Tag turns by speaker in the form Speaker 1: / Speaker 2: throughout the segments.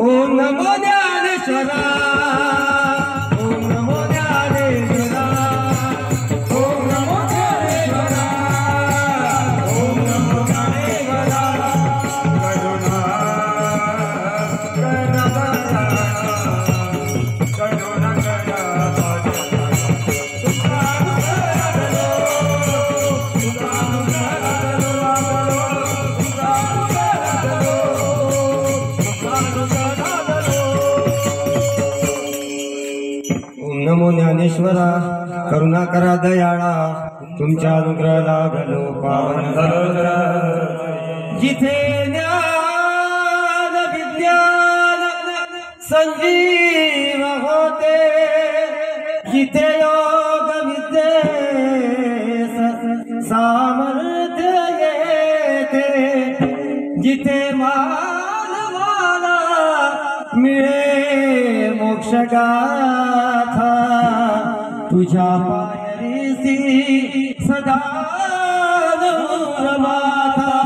Speaker 1: ओम नमो ज्ञानेश्वरा, ओम नमो ज्ञानेश्वरा, ओम नमो ज्ञानेश्वरा, ओम नमो ज्ञानेश्वरा। करुणा करुणा करुणा नमो ज्ञानेश्वरा, करुणा करा दयाळा, तुमच्या अनुग्रह लागलो पावन जिथे ज्ञान विज्ञान संजीव होते, जिथे योग विद्येस सामर्थ्य येते, जिथे मानवाला मिळे मोक्ष गाथा, तुझ्या पायरीसी सदा माथा,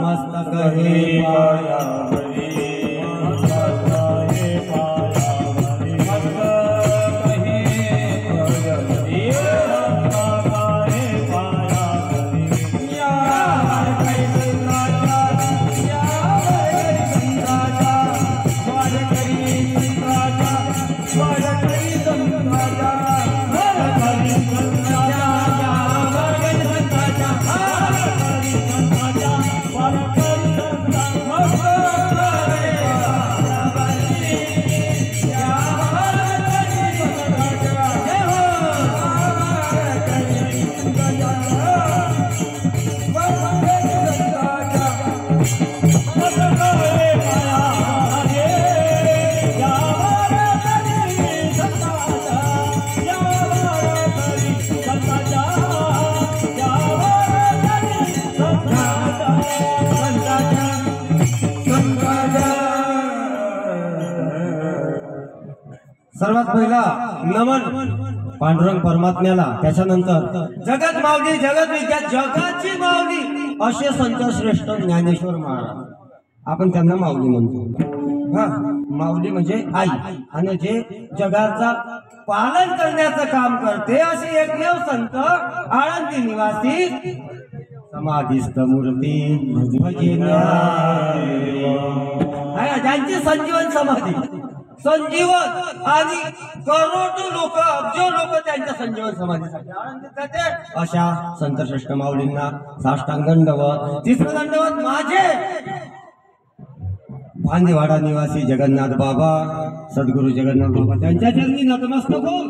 Speaker 1: मस्तक हे पायावरी, मस्तक हे पायावरी, मस्तक हे पायावरी, मस्तक हे पायावरी। या कैसंगाचा, या कैसंगाचा, वारकरी संगाचा, वारकरी संगाचा, वारकरी संगाचा, वारकरी संगाचा, वारकरी संगाचा, वारकरी सर्वात पहिला नमन पांडुरंग परमात्म्याला, त्याच्यानंतर जगत माऊली, जगत विख्यात, जगाची माऊली असे संत श्रेष्ठ ज्ञानेश्वर महाराज, आपण त्यांना माऊली म्हणतो। हा, माऊली म्हणजे आई, आणि जे जगाचा पालन करण्याचं काम करते असे एकमेव संत आळंदी निवासी समाधीस्थ मूर्ती ज्यांची संजीवन समाधी, संजीवन आणि करोडो लोक, अब्जो लोक त्यांच्या संजीवन समाधीसाठी आनंदित होते। अशा संत श्रेष्ठ माऊलींना साष्टांग दंडवत, तिसरं दंडवत माझे भांदेवाडा निवासी जगन्नाथ बाबा, सद्गुरु जगन्नाथ बाबा त्यांच्या चरणी नतमस्तक होऊन